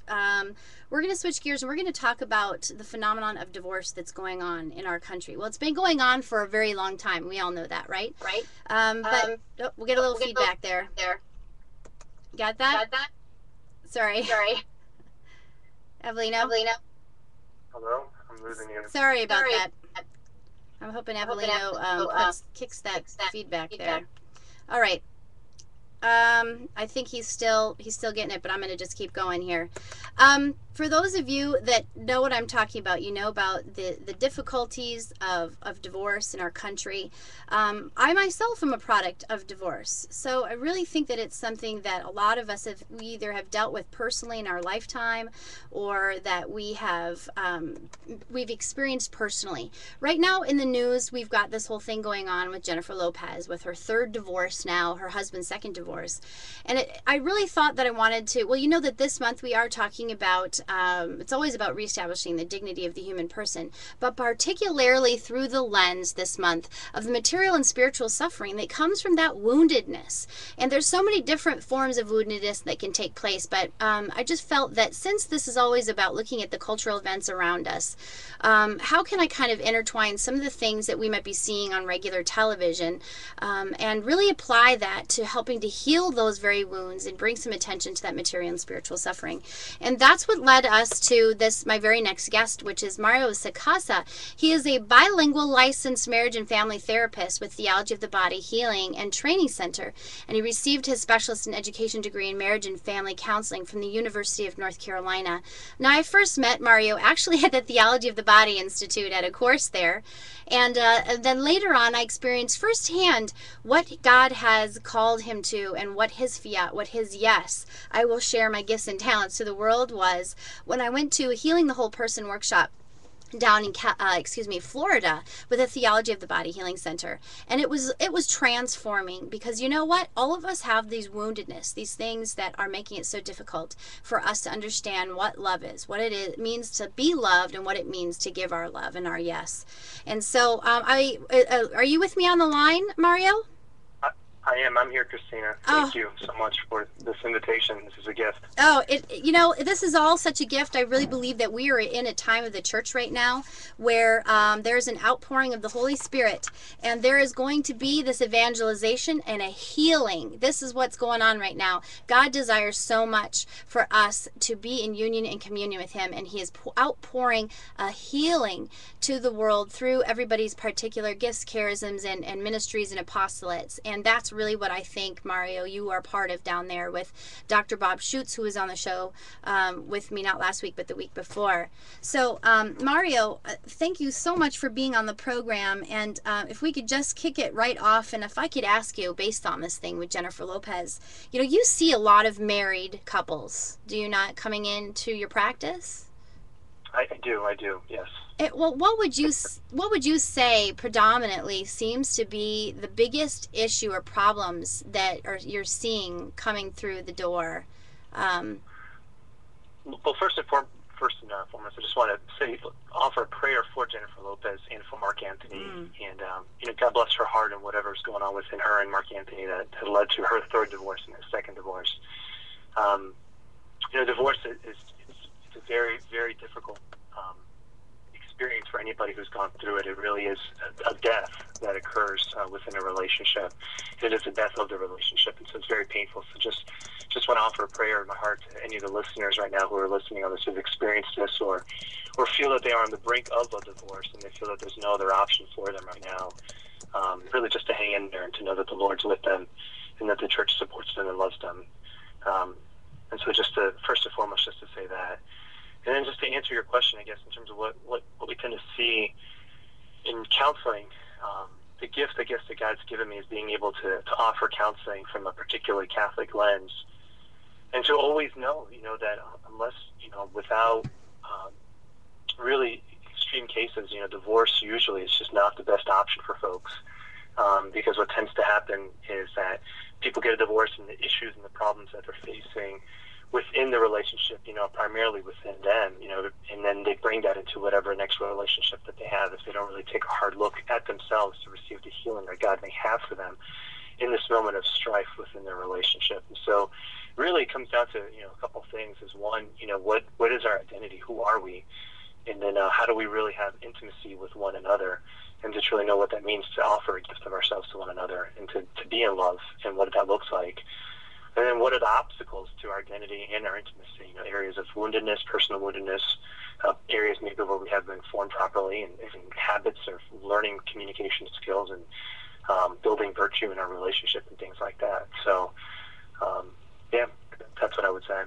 Um, we're going to switch gears and we're going to talk about the phenomenon of divorce that's going on in our country. Well, it's been going on for a very long time. We all know that, right? Right? But oh, we'll get a little We'll get a little feedback there. there. Got that? Got that? Sorry. Sorry. Evelino? Evelina? Hello? I'm losing you. Sorry about Sorry. that. I'm hoping I'm hoping Evelino kicks that fix that feedback there. feedback. All right. I think he's still getting it, but I'm going to just keep going here. For those of you that know what I'm talking about, you know about the difficulties of divorce in our country. I myself am a product of divorce, so I really think that it's something that a lot of us we either have dealt with personally in our lifetime, or that we've experienced personally. Right now in the news, we've got this whole thing going on with Jennifer Lopez with her third divorce now, her husband's second divorce. And I really thought that I wanted to, well, you know that this month we are talking about, it's always about reestablishing the dignity of the human person, but particularly through the lens this month of the material and spiritual suffering that comes from that woundedness. And there's so many different forms of woundedness that can take place, but I just felt that since this is always about looking at the cultural events around us, how can I kind of intertwine some of the things that we might be seeing on regular television, and really apply that to helping to heal those very wounds and bring some attention to that material and spiritual suffering. And that's what led us to my very next guest, which is Mario Sacasa. He is a bilingual licensed marriage and family therapist with Theology of the Body Healing and Training Center, and he received his specialist in education degree in marriage and family counseling from the University of North Carolina. Now, I first met Mario actually at the Theology of the Body Institute at a course there, and then later on I experienced firsthand what God has called him to, and what his fiat, what his yes, I will share my gifts and talents to the world was when I went to a Healing the Whole Person workshop down in Florida, with a Theology of the Body Healing Center. And it was transforming, because you know what, all of us have these woundedness, these things that are making it so difficult for us to understand what love is, what it means to be loved, and what it means to give our love and our yes. And so are you with me on the line, Mario? I am. I'm here, Christina. Thank you so much for this invitation. This is a gift. Oh, this is all such a gift. I really believe that we are in a time of the church right now where there's an outpouring of the Holy Spirit, and there is going to be this evangelization and a healing. This is what's going on right now. God desires so much for us to be in union and communion with Him, and He is outpouring a healing to the world through everybody's particular gifts, charisms, and ministries and apostolates. And that's really what I think, Mario, you are part of down there with Dr. Bob Schutz, who was on the show with me not last week but the week before. So Mario, thank you so much for being on the program. And if we could just kick it right off, and if I could ask you, based on this thing with Jennifer Lopez, you see a lot of married couples, do you not, coming into your practice? I do, yes. Well, what would you say predominantly seems to be the biggest issue or problems that you're seeing coming through the door? Well, first and foremost, I just want to offer a prayer for Jennifer Lopez and for Mark Anthony, and God bless her heart and whatever's going on within her and Mark Anthony that had led to her third divorce and his second divorce. Divorce is it's a very, very difficult experience for anybody who's gone through it. It really is a death that occurs within a relationship. It is a death of the relationship, and so it's very painful. So just want to offer a prayer in my heart to any of the listeners right now who are listening on this, who've experienced this or feel that they are on the brink of a divorce and they feel that there's no other option for them right now. Really just to hang in there and to know that the Lord's with them and that the church supports them and loves them. And so first and foremost, just to say that. And then just to answer your question, I guess, in terms of what we tend to see in counseling, the gift, I guess, that God's given me is being able to offer counseling from a particularly Catholic lens, and to always know, that unless, without really extreme cases, divorce usually is just not the best option for folks, because what tends to happen is that people get a divorce and the issues and the problems that they're facing within the relationship, primarily within them, and then they bring that into whatever next relationship that they have if they don't really take a hard look at themselves to receive the healing that God may have for them in this moment of strife within their relationship. And so really it comes down to, a couple things. Is one, what is our identity? Who are we? And then how do we really have intimacy with one another, and to truly know what that means to offer a gift of ourselves to one another, and to be in love, and what that looks like. And then what are the obstacles to our identity and our intimacy? Areas of woundedness, personal woundedness, areas maybe where we haven't been formed properly, and habits of learning communication skills, and building virtue in our relationship and things like that. So, yeah, that's what I would say.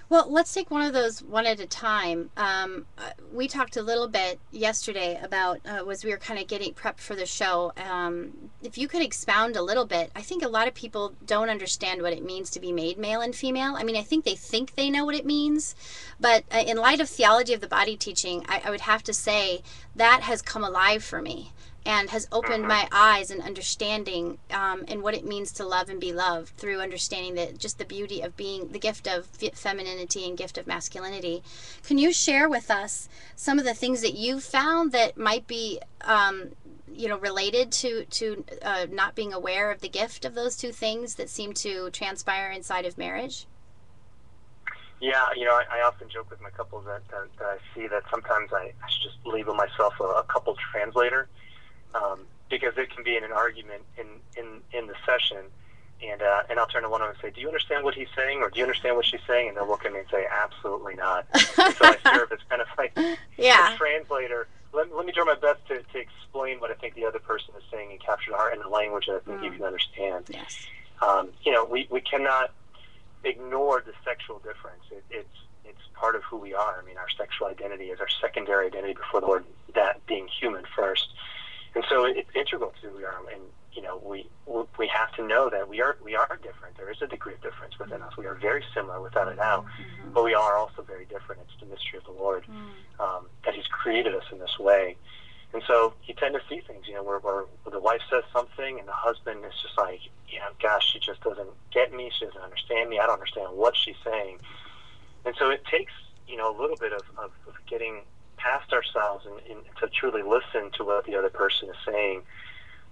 Well, let's take one of those one at a time. We talked a little bit yesterday about, as we were kind of getting prepped for the show, if you could expound a little bit. I think a lot of people don't understand what it means to be made male and female. I mean, I think they know what it means, but in light of theology of the body teaching, I would have to say that has come alive for me and has opened Mm-hmm. my eyes and understanding, and what it means to love and be loved through understanding that just the beauty of being the gift of femininity and gift of masculinity. Can you share with us some of the things that you've found that might be related to not being aware of the gift of those two things that seem to transpire inside of marriage? Yeah, I often joke with my couples that I see that sometimes I should just label myself a couple translator, because it can be in an argument in the session, and I'll turn to one of them and say, "Do you understand what he's saying, or do you understand what she's saying?" And they'll look at me and say, "Absolutely not." And so I serve as kind of like a Yeah. translator. Let me try my best to explain what I think the other person is saying and capture the heart and the language that I think you can understand. Yes. We cannot ignore the sexual difference. It's part of who we are. I mean, our sexual identity is our secondary identity before the Lord, that being human first. And so it's integral to who we are. And we have to know that we are different. There is a degree of difference within us. We are very similar, without a doubt, but we are also very different. It's the mystery of the Lord, that He's created us in this way. And so you tend to see things, where the wife says something and the husband is just like, gosh, she just doesn't get me. She doesn't understand me. I don't understand what she's saying. And so it takes, a little bit of getting past ourselves and to truly listen to what the other person is saying,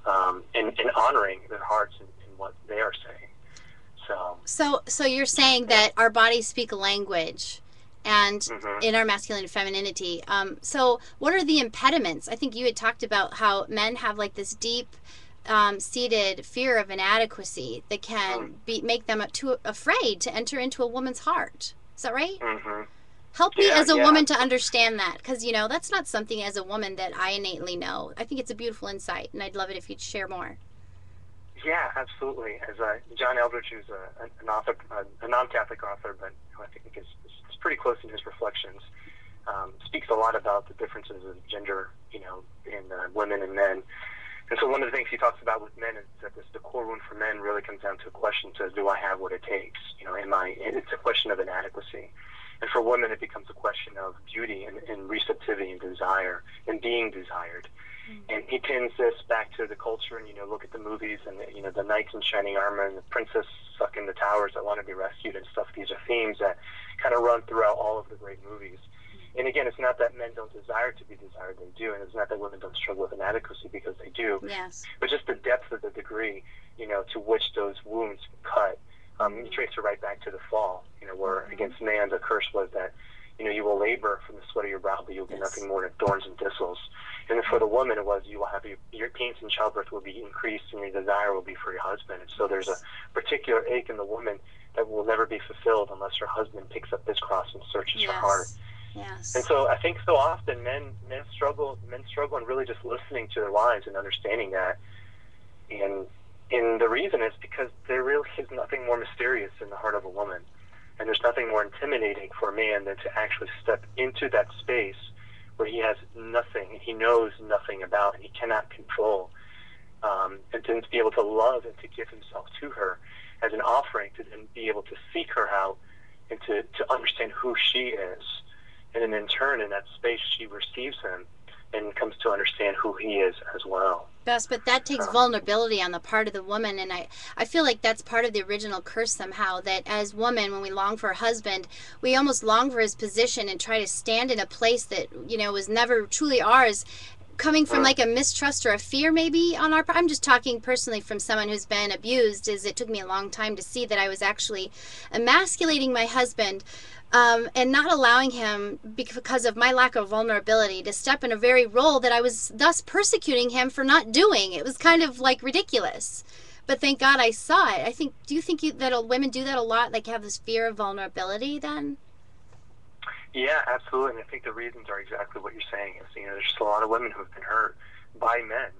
and honoring their hearts and what they are saying. So you're saying that our bodies speak a language, and Mm-hmm. in our masculine and femininity. So what are the impediments? I think you had talked about how men have like this deep seated fear of inadequacy that can make them too afraid to enter into a woman's heart. Is that right? Mm-hmm. Help me Yeah, as a yeah, woman to understand that, because that's not something as a woman that I innately know. I think it's a beautiful insight, and I'd love it if you'd share more. yeah, absolutely. As John Eldridge, who's an author, a non-Catholic author, but who I think is pretty close in his reflections, speaks a lot about the differences of gender, in women and men. And so one of the things he talks about with men is that the core wound for men really comes down to a question: says, do I have what it takes? It's a question of inadequacy. And for women, it becomes a question of beauty and receptivity and desire and being desired. And he pins this back to the culture, and look at the movies and the knights in shining armor and the princess stuck in the towers that want to be rescued and stuff. These are themes that kind of run throughout all of the great movies. And again, it's not that men don't desire to be desired; they do, and it's not that women don't struggle with inadequacy, because they do. Yes. But just the depth of the degree, to which those wounds cut. You trace it right back to the fall, where against man the curse was that, you will labor from the sweat of your brow, but you'll get nothing more than thorns and thistles. And then for the woman, it was, you will have your pains in childbirth will be increased, and your desire will be for your husband. And so there's a particular ache in the woman that will never be fulfilled unless her husband picks up his cross and searches her heart. Yes. And so I think so often men struggle in really just listening to their wives and understanding that. And the reason is because there really is nothing more mysterious in the heart of a woman. And there's nothing more intimidating for a man than to actually step into that space where he has nothing, he knows nothing about, and he cannot control. And then to be able to love and to give himself to her as an offering, to then be able to seek her out and to understand who she is. And then in turn, in that space, she receives him and comes to understand who he is as well. Yes, but that takes vulnerability on the part of the woman, and I feel like that's part of the original curse somehow, that as women, when we long for a husband, we almost long for his position and try to stand in a place that, was never truly ours, coming from Mm. like a mistrust or a fear maybe on our part. I'm just talking personally from someone who's been abused. Is it took me a long time to see that I was actually emasculating my husband, and not allowing him, because of my lack of vulnerability, to step in a very role that I was thus persecuting him for not doing. It was kind of like ridiculous. But thank God I saw it. I think. Do you think that women do that a lot? Like have this fear of vulnerability then? Yeah, absolutely. And I think the reasons are exactly what you're saying. Is, there's just a lot of women who have been hurt by men,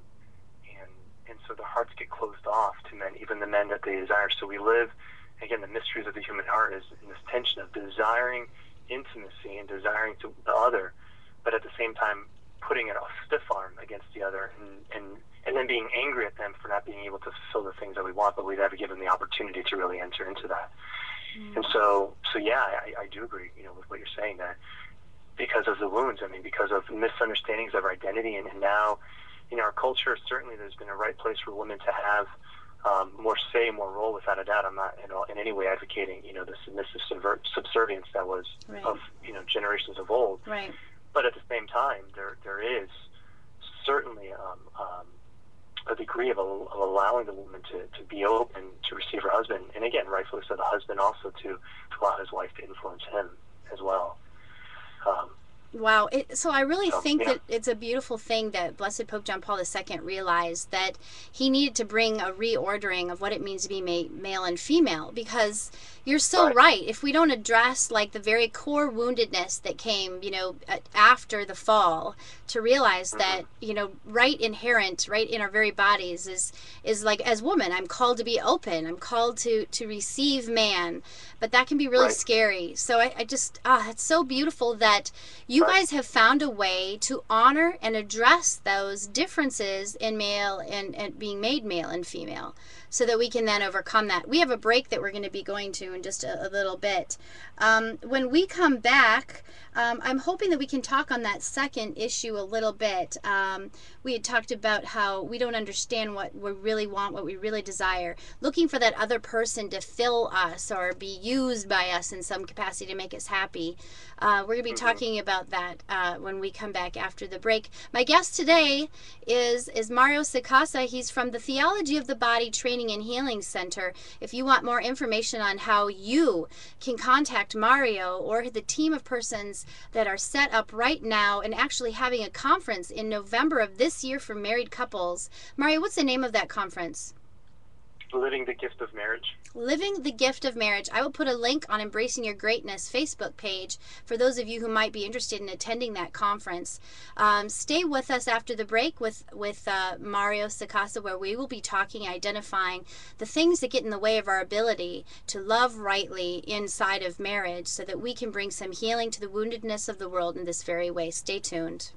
and so the hearts get closed off to men, even the men that they desire. So we live, again, the mysteries of the human heart is in this tension of desiring intimacy and desiring to the other, but at the same time putting a stiff arm against the other, and then being angry at them for not being able to fulfill the things that we want, but we've never given the opportunity to really enter into that. And so yeah, I do agree, with what you're saying, that because of the wounds, I mean, because of misunderstandings of our identity, and now, in our culture, certainly there's been a right place for women to have more say, more role, without a doubt. I'm not in any way advocating, the submissive subservience that was Right. of, generations of old. Right. But at the same time, there is certainly a degree of allowing the woman to be open to receive her husband, and again, rightfully so, the husband also to allow his wife to influence him as well. Um, Wow. So I really so think yeah, that it's a beautiful thing that Blessed Pope John Paul II realized that he needed to bring a reordering of what it means to be male and female, because you're so right, right. If we don't address like the very core woundedness that came, after the fall, to realize mm-hmm. that, right inherent, right in our very bodies is like, as woman, I'm called to be open. I'm called to receive man, but that can be really Right, scary. So I just, it's so beautiful that you right, guys have found a way to honor and address those differences in male and being made male and female, so that we can then overcome that. We have a break that we're going to be going to in just a little bit. When we come back, I'm hoping that we can talk on that second issue a little bit. We had talked about how we don't understand what we really want, what we really desire, looking for that other person to fill us or be used by us in some capacity to make us happy. We're going to be mm-hmm. talking about that when we come back after the break. My guest today is Mario Sacasa. He's from the Theology of the Body Training and Healing Center. If you want more information on how you can contact Mario or the team of persons that are set up right now and actually having a conference in November of this year for married couples. Mario, what's the name of that conference? Living the Gift of Marriage. Living the Gift of Marriage. I will put a link on Embracing Your Greatness Facebook page for those of you who might be interested in attending that conference. Stay with us after the break with Mario Sacasa, where we will be talking, identifying the things that get in the way of our ability to love rightly inside of marriage, so that we can bring some healing to the woundedness of the world in this very way. Stay tuned.